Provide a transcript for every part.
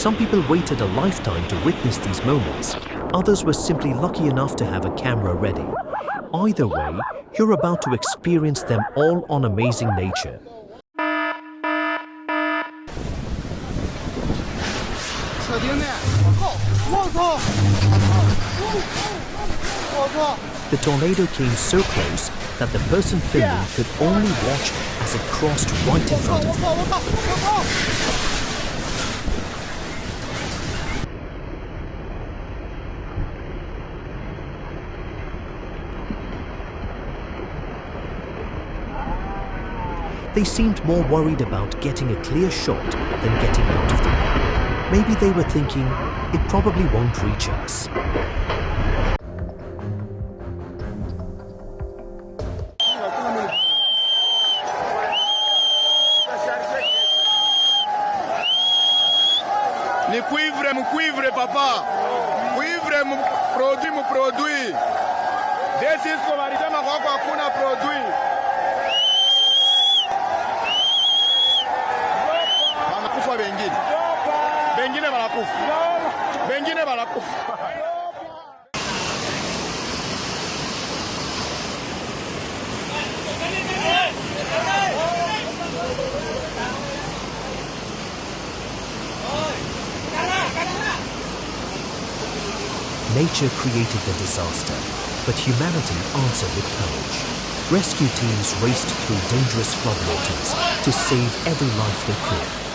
Some people waited a lifetime to witness these moments. Others were simply lucky enough to have a camera ready. Either way, you're about to experience them all on Amazing Nature. The tornado came so close that the person filming could only watch as it crossed right in front of him. They seemed more worried about getting a clear shot than getting out of the way. Maybe they were thinking, it probably won't reach us. Ni cuivre, papa. Cuivre, produit. This is como alisema kwako hakuna produit. Wanakufa wengine. Wengine wanakufa. Wengine wanakufa. Nature created the disaster, but humanity answered with courage. Rescue teams raced through dangerous floodwaters to save every life they could.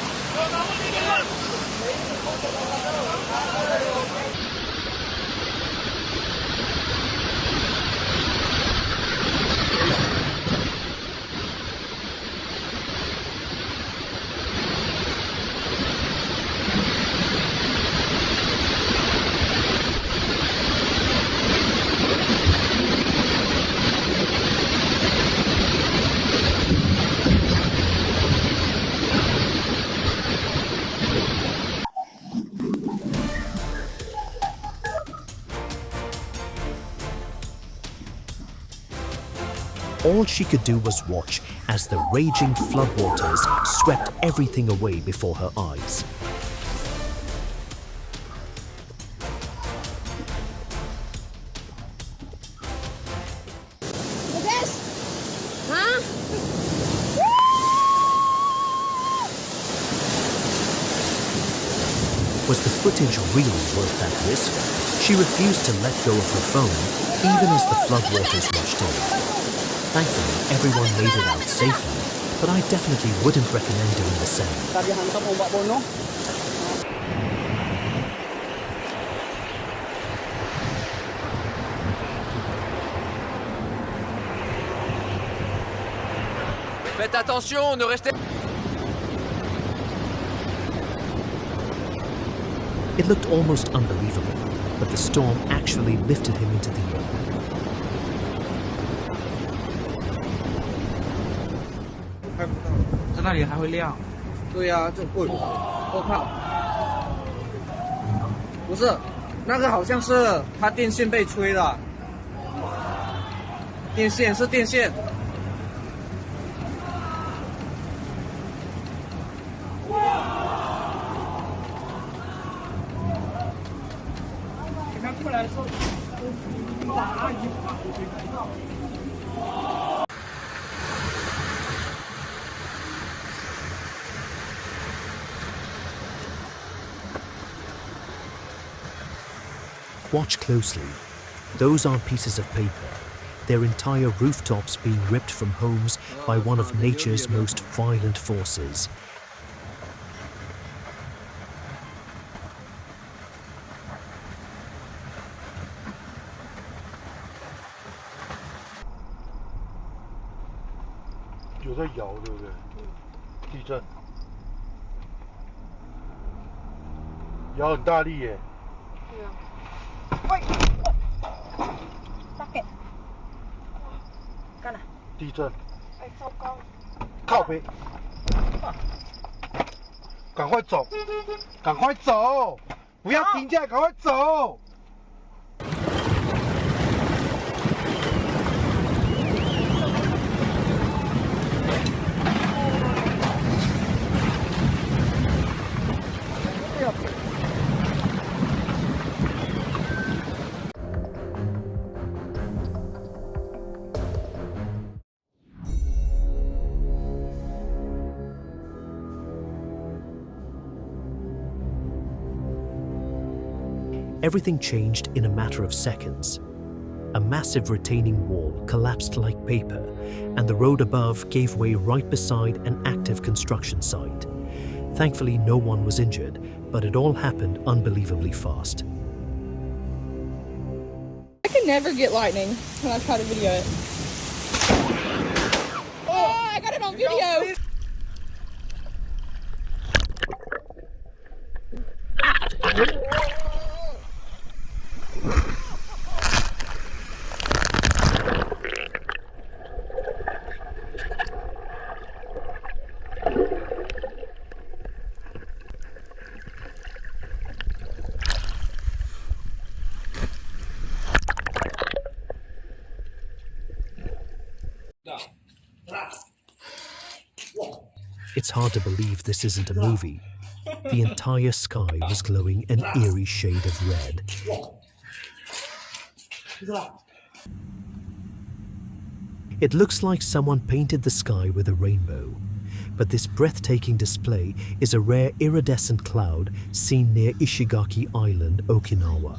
All she could do was watch as the raging floodwaters swept everything away before her eyes. Was the footage really worth that risk? She refused to let go of her phone, even as the floodwaters rushed in. Thankfully, everyone made it out safely, but I definitely wouldn't recommend doing the same. Faites attention, ne restez... It looked almost unbelievable, but the storm actually lifted him into the air. Watch closely. Those aren't pieces of paper. They're entire rooftops being ripped from homes by one of nature's most violent forces. everything changed in a matter of seconds. A massive retaining wall collapsed like paper, and the road above gave way right beside an active construction site. Thankfully, no one was injured, but it all happened unbelievably fast. I can never get lightning when I try to video it. Oh, I got it on video! It's hard to believe this isn't a movie. The entire sky was glowing an eerie shade of red. It looks like someone painted the sky with a rainbow. But this breathtaking display is a rare iridescent cloud seen near Ishigaki Island, Okinawa.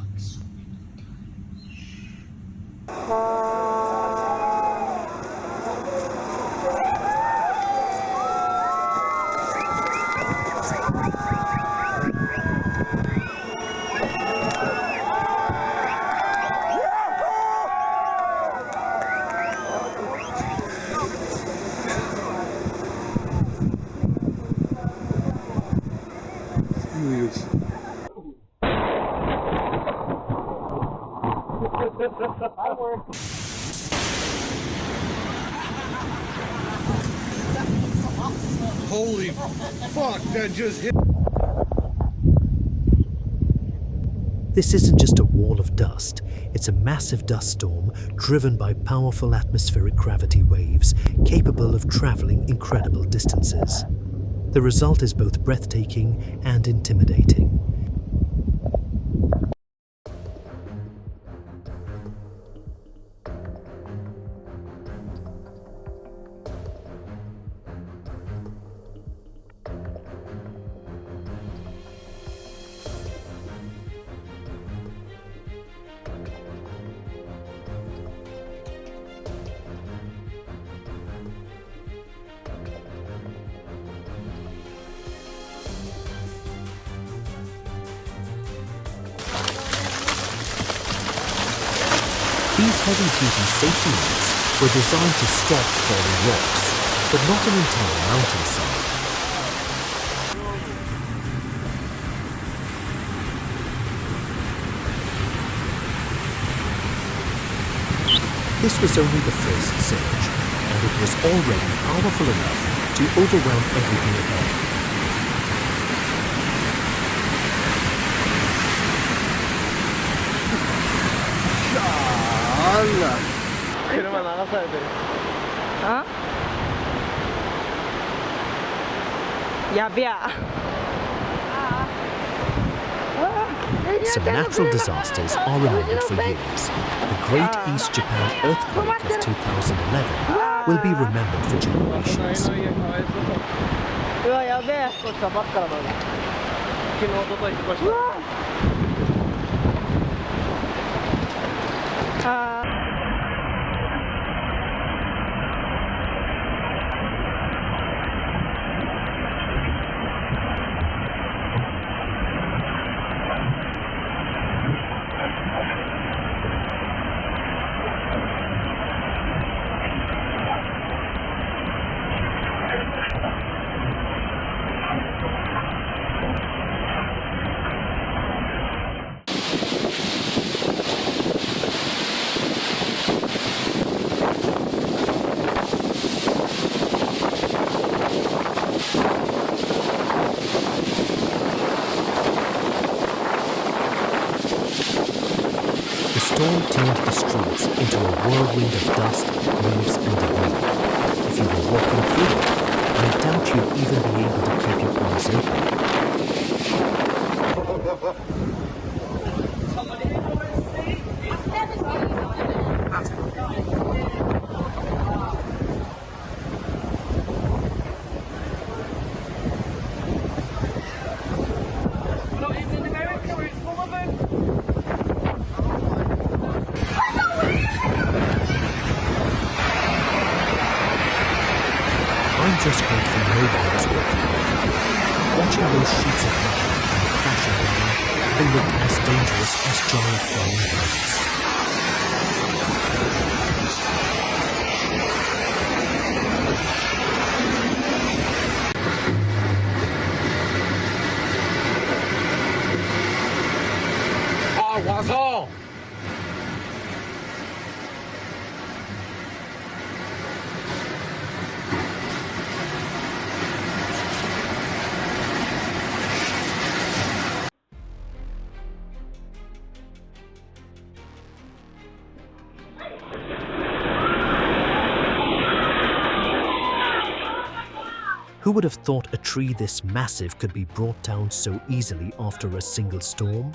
Holy fuck, that just hit. This isn't just a wall of dust, it's a massive dust storm driven by powerful atmospheric gravity waves capable of traveling incredible distances. The result is both breathtaking and intimidating. These heavy-duty safety nets were designed to stop falling rocks, but not an entire mountainside. This was only the first surge, and it was already powerful enough to overwhelm everything ahead. Some natural disasters are remembered for years. The Great East Japan Earthquake of 2011 will be remembered for generations. The storm turned the streets into a whirlwind of dust, leaves and debris. If you were walking through it, I doubt you'd even be able to keep your eyes open. They looked as dangerous as giant flying bugs. Who would have thought a tree this massive could be brought down so easily after a single storm?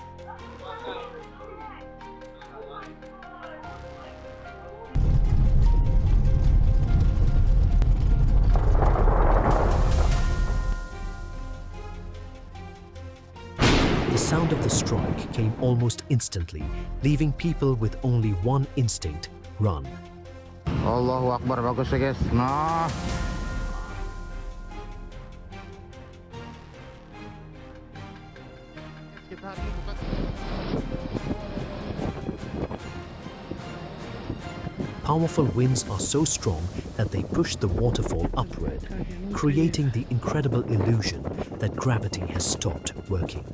The sound of the strike came almost instantly, leaving people with only one instinct: run. Allahu Akbar, bagus ya guys. Nah. Powerful winds are so strong that they push the waterfall upward, creating the incredible illusion that gravity has stopped working.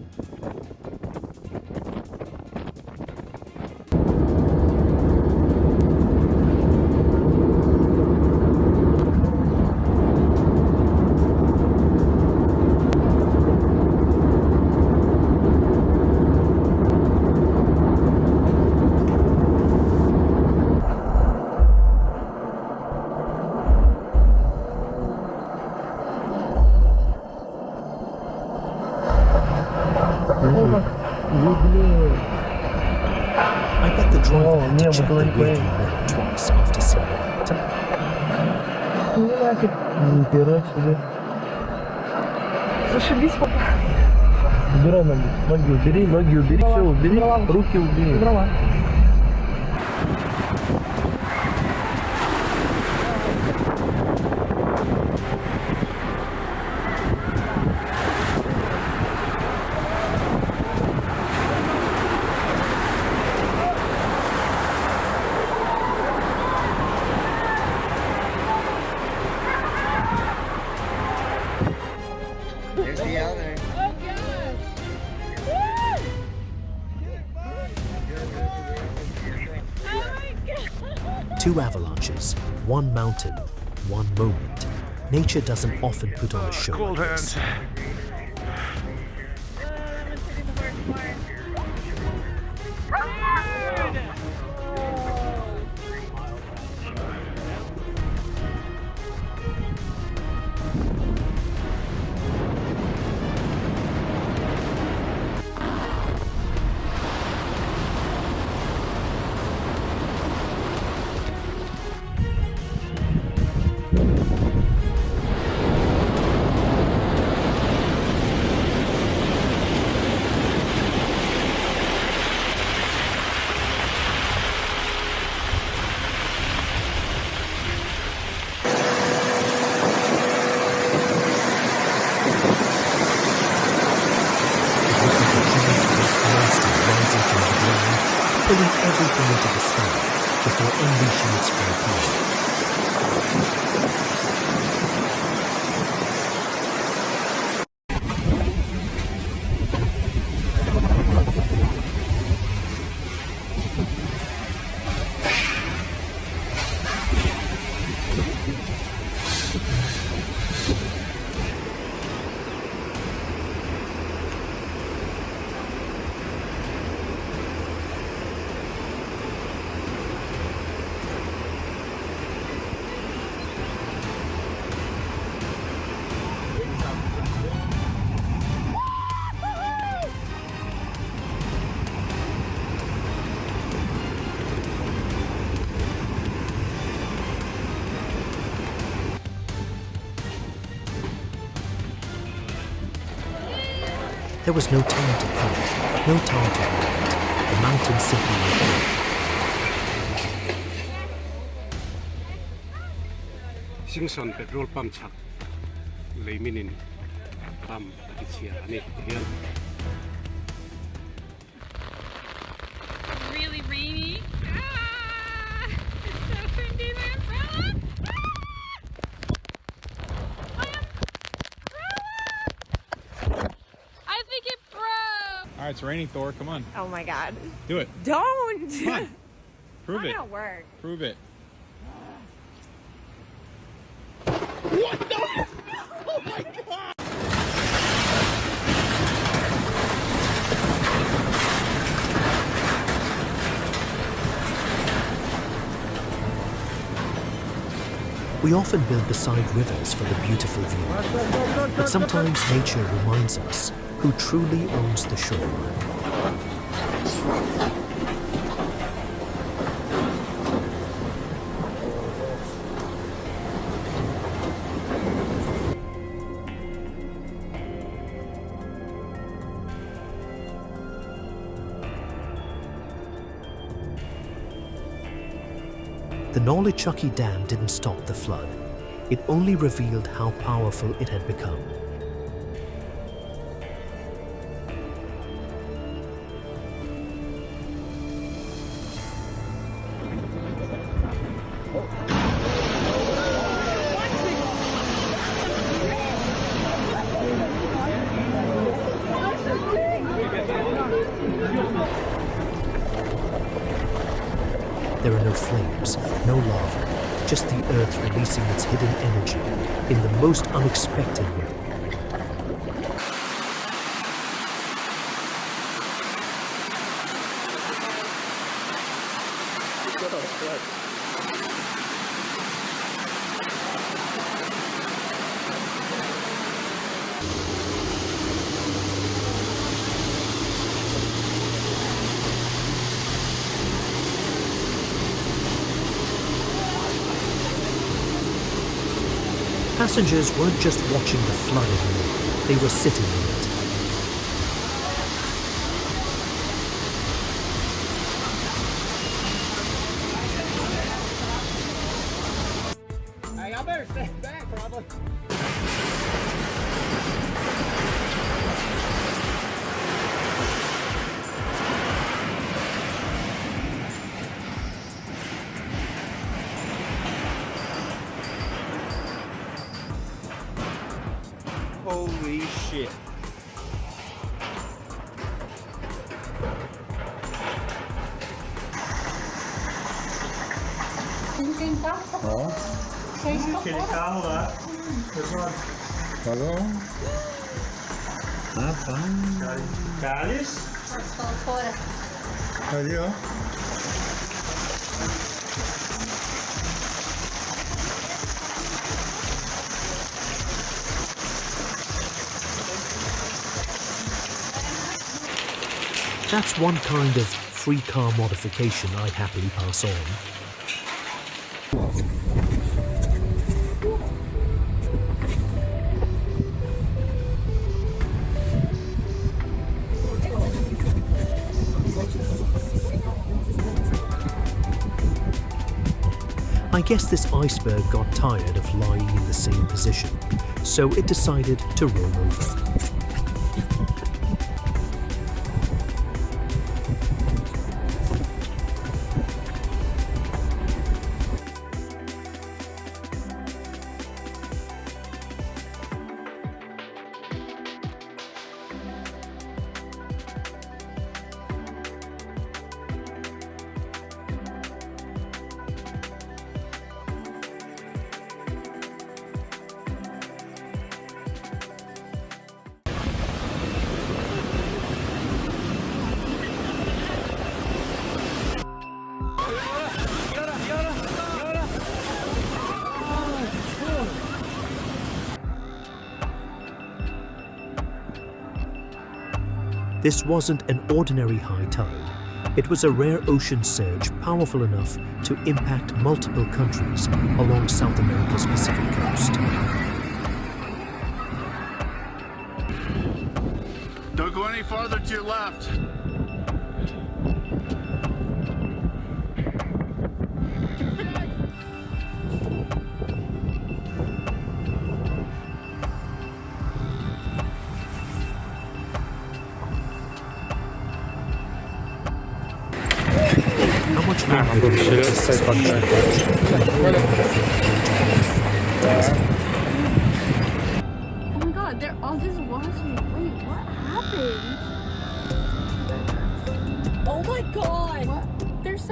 I bet the driver had to check the rearview mirror twice after seeing that. Зашибись, папа. Убирай ноги убери, все, убери, руки убери. There's the other. Oh gosh! Oh my god! Two avalanches, one mountain, one moment. Nature doesn't often put on a show like this. Pulling everything into the sky before unleashing its full power. There was no time to fight, no time to react. The mountain simply went on. Singson petrol pump chak leiminin pump chia ni hian All right, it's raining, Thor. Come on. Oh my god. Do it. Don't! Come on. Prove It's it. not gonna work. Prove it. We often build beside rivers for the beautiful view, but sometimes nature reminds us who truly owns the shore. The Nolichucky Dam didn't stop the flood. It only revealed how powerful it had become. There are no flames, no lava, just the earth releasing its hidden energy in the most unexpected way. Passengers weren't just watching the flood anymore, they were sitting in it. Hey, I better stay back, probably. Holy shit. Aquele carro lá. Falou? Cálice. Ali, ó. That's one kind of free car modification I happily pass on. I guess this iceberg got tired of lying in the same position, so it decided to roll over. This wasn't an ordinary high tide. It was a rare ocean surge powerful enough to impact multiple countries along South America's Pacific coast. Don't go any farther to your left. How much longer will this suspension Oh my god, they're all just watching. Wait, what happened? my god!